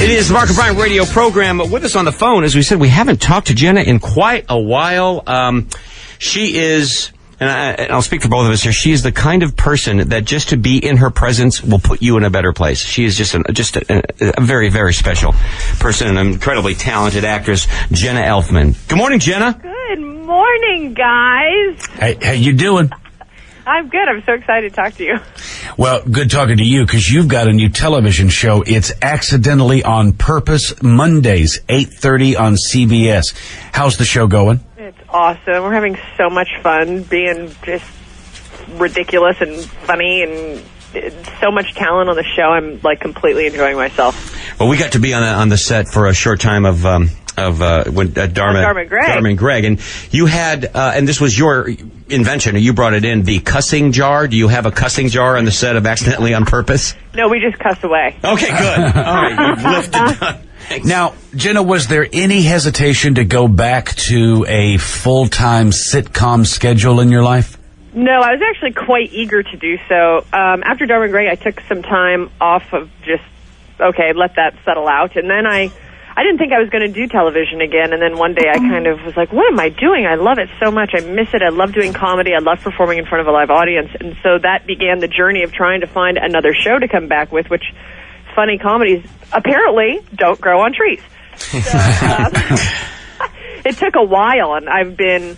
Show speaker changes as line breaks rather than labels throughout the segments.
It is the Mark and Brian radio program. With us on the phone, as we said, we haven't talked to Jenna in quite a while. She is, and I'll speak for both of us here, she is the kind of person that just to be in her presence will put you in a better place. She is just a very, very special person and an incredibly talented actress, Jenna Elfman. Good morning, Jenna.
Good morning, guys.
Hey, how you doing?
I'm good. I'm so excited to talk to you.
Well, good talking to you because you've got a new television show. It's Accidentally on Purpose, Mondays, 8:30 on CBS. How's the show going?
It's awesome. We're having so much fun being just ridiculous and funny and so much talent on the show. I'm like completely enjoying myself.
Well, we got to be on the set for a short time of when Dharma and Greg, and you had and this was your invention, or you brought it in, the cussing jar. Do you have a cussing jar on the set of Accidentally on Purpose?
No, we just cuss away.
Okay, good. All right, you've lifted.
Now, Jenna, was there any hesitation to go back to a full-time sitcom schedule in your life?
No, I was actually quite eager to do so. After Dharma and Greg, I took some time off of just, okay, let that settle out, and then I didn't think I was going to do television again, and then one day I kind of was like, what am I doing? I love it so much. I miss it. I love doing comedy. I love performing in front of a live audience. And so that began the journey of trying to find another show to come back with, which funny comedies apparently don't grow on trees. So, it took a while, and I've been,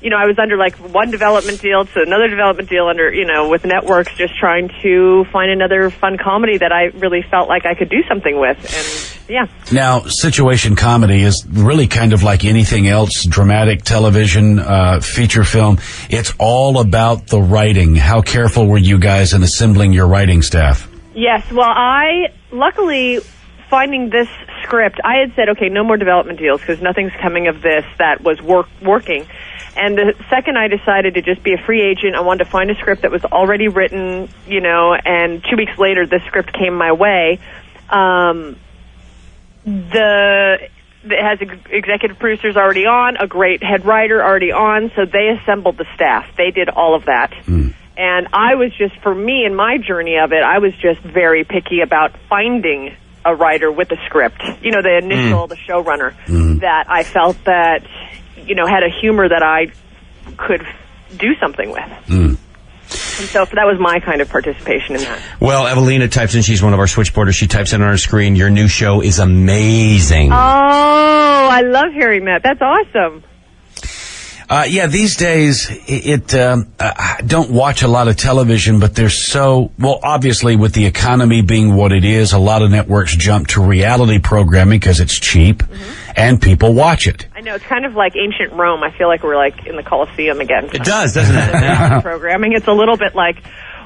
I was under like one development deal to another development deal under, with networks, just trying to find another fun comedy that I really felt like I could do something with. And yeah.
Now, situation comedy is really kind of like anything else, dramatic television, feature film. It's all about the writing. How careful were you guys in assembling your writing staff?
Yes. Well, luckily, finding this script, I had said, okay, no more development deals because nothing's coming of this that was working. And the second I decided to just be a free agent, I wanted to find a script that was already written, and 2 weeks later, this script came my way. It has executive producers already on, a great head writer already on, so they assembled the staff. They did all of that. And I was just, for me, in my journey of it, I was just very picky about finding a writer with a script. The initial, the showrunner, that I felt that, had a humor that I could do something with. And so that was my kind of participation in that.
Well, Evelina types in, she's one of our switchboarders, she types in on our screen, your new show is amazing.
Oh, I love hearing that. That's awesome.
Yeah, these days, I don't watch a lot of television, but there's obviously with the economy being what it is, a lot of networks jump to reality programming because it's cheap and people watch it.
I know, it's kind of like ancient Rome. I feel like we're like in the Colosseum again.
It does, doesn't it?
Programming. It's a little bit like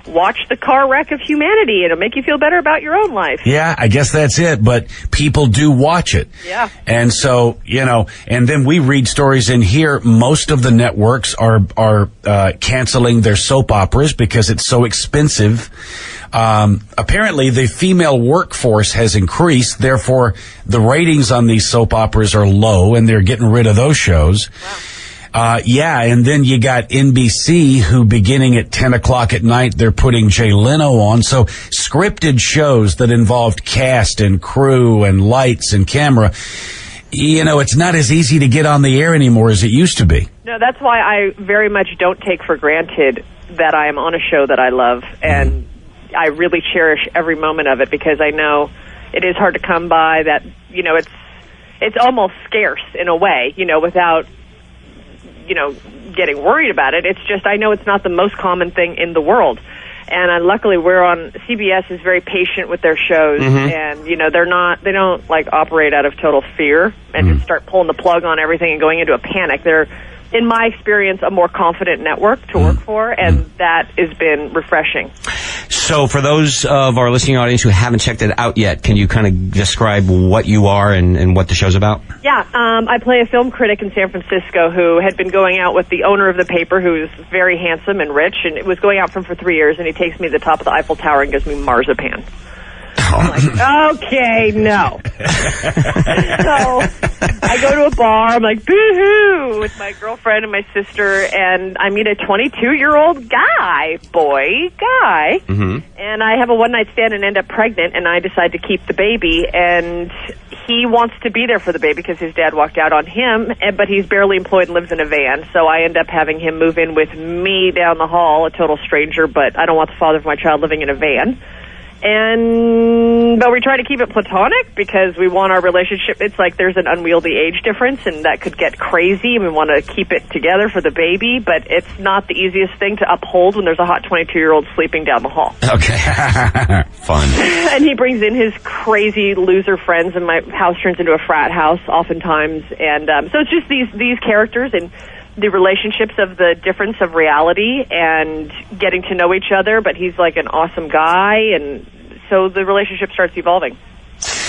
watch the car wreck of humanity. It'll make you feel better about your own life.
Yeah, I guess that's it. But people do watch it.
Yeah.
And so, and then we read stories in here. Most of the networks are canceling their soap operas because it's so expensive. Apparently the female workforce has increased. Therefore, the ratings on these soap operas are low and they're getting rid of those shows. Wow. And then you got NBC, who beginning at 10 o'clock at night, they're putting Jay Leno on. So scripted shows that involved cast and crew and lights and camera, it's not as easy to get on the air anymore as it used to be.
No, that's why I very much don't take for granted that I am on a show that I love. And I really cherish every moment of it because I know it is hard to come by that, it's almost scarce in a way, without getting worried about it. It's just, I know it's not the most common thing in the world. And luckily CBS is very patient with their shows. And, they don't like operate out of total fear and just start pulling the plug on everything and going into a panic. They're, in my experience, a more confident network to work for, and that has been refreshing.
So for those of our listening audience who haven't checked it out yet, can you kind of describe what you are and what the show's about?
Yeah, I play a film critic in San Francisco who had been going out with the owner of the paper, who's very handsome and rich, and it was going out for 3 years, and he takes me to the top of the Eiffel Tower and gives me marzipan. I'm like, okay, no. So I go to a bar. I'm like, boo-hoo, with my girlfriend and my sister, and I meet a 22-year-old guy, and I have a one-night stand and end up pregnant, and I decide to keep the baby, and he wants to be there for the baby because his dad walked out on him, but he's barely employed and lives in a van, so I end up having him move in with me down the hall, a total stranger, but I don't want the father of my child living in a van. But we try to keep it platonic because we want our relationship. It's like there's an unwieldy age difference, and that could get crazy. And we want to keep it together for the baby, but it's not the easiest thing to uphold when there's a hot 22-year-old sleeping down the hall.
Okay. Fun.
And he brings in his crazy loser friends, and my house turns into a frat house oftentimes. And so it's just these characters and the relationships of the difference of reality and getting to know each other, but he's like an awesome guy, and so the relationship starts evolving.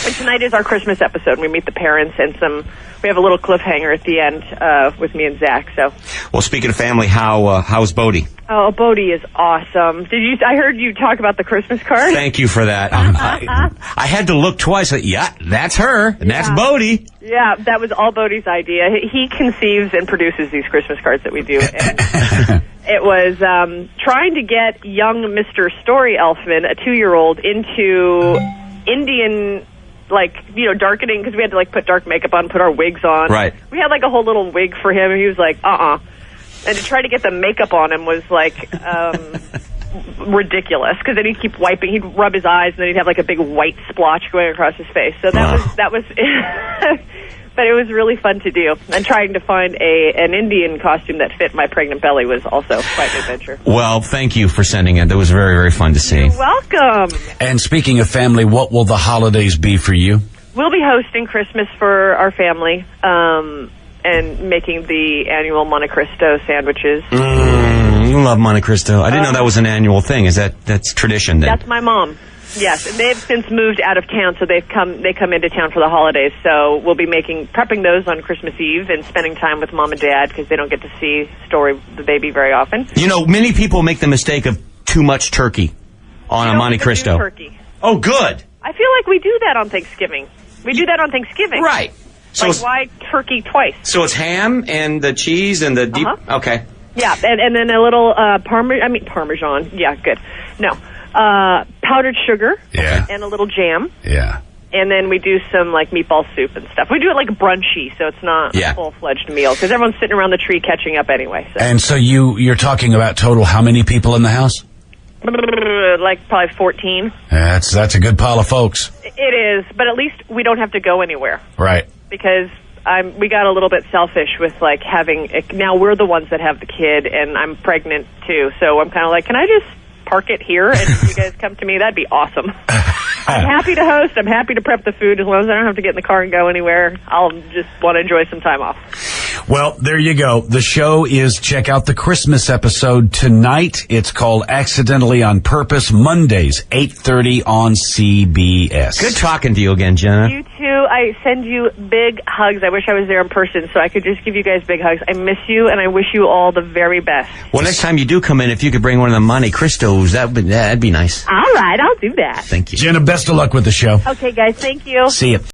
And tonight is our Christmas episode. We meet the parents, and we have a little cliffhanger at the end with me and Zach. So,
well, speaking of family, how's Bodie?
Oh, Bodie is awesome. I heard you talk about the Christmas card.
Thank you for that. I had to look twice. Yeah, that's her, and that's Bodie.
Yeah, that was all Bodie's idea. He conceives and produces these Christmas cards that we do. And it was trying to get young Mr. Story Elfman, a 2-year-old, into Indian, darkening, because we had to put dark makeup on, put our wigs on.
Right.
We had a whole little wig for him, and he was like, And to try to get the makeup on him was ridiculous, because then he'd keep wiping, he'd rub his eyes, and then he'd have a big white splotch going across his face. So that was but it was really fun to do. And trying to find an Indian costume that fit my pregnant belly was also quite an adventure.
Well, thank you for sending it. That was very, very fun to see.
You're welcome.
And speaking of family, what will the holidays be for you?
We'll be hosting Christmas for our family, and making the annual Monte Cristo sandwiches.
You love Monte Cristo. I didn't know that was an annual thing. That's tradition then?
That's my mom. Yes, and they've since moved out of town, so they come into town for the holidays. So we'll be prepping those on Christmas Eve and spending time with Mom and Dad, because they don't get to see the baby very often.
Many people make the mistake of too much turkey on a Monte Cristo.
Turkey.
Oh, good.
I feel like we do that on Thanksgiving. We do that on Thanksgiving.
Right. So
why turkey twice?
So it's ham and the cheese and the deep... Okay.
Yeah, and then a little Parmesan. Yeah, good. No. Powdered sugar.
Yeah.
And a little jam.
Yeah.
And then we do some meatball soup and stuff. We do it brunchy, so it's not a full-fledged meal, because everyone's sitting around the tree catching up anyway. So.
And so you're talking about total how many people in the house?
Probably 14.
That's a good pile of folks.
It is, but at least we don't have to go anywhere.
Right.
Because we got a little bit selfish with having now we're the ones that have the kid, and I'm pregnant too, so I'm kind of can I just park it here and you guys come to me? That'd be awesome. I'm happy to host. I'm happy to prep the food, as long as I don't have to get in the car and go anywhere. I'll just want to enjoy some time off.
Well, there you go. The show is, check out the Christmas episode tonight. It's called Accidentally on Purpose, Mondays, 8:30 on CBS.
Good talking to you again, Jenna.
You too. I send you big hugs. I wish I was there in person so I could just give you guys big hugs. I miss you, and I wish you all the very best.
Well, next time you do come in, if you could bring one of the Monte Cristos, that'd be nice.
All right, I'll do that.
Thank you.
Jenna, best of luck with the show.
Okay, guys, thank you.
See you.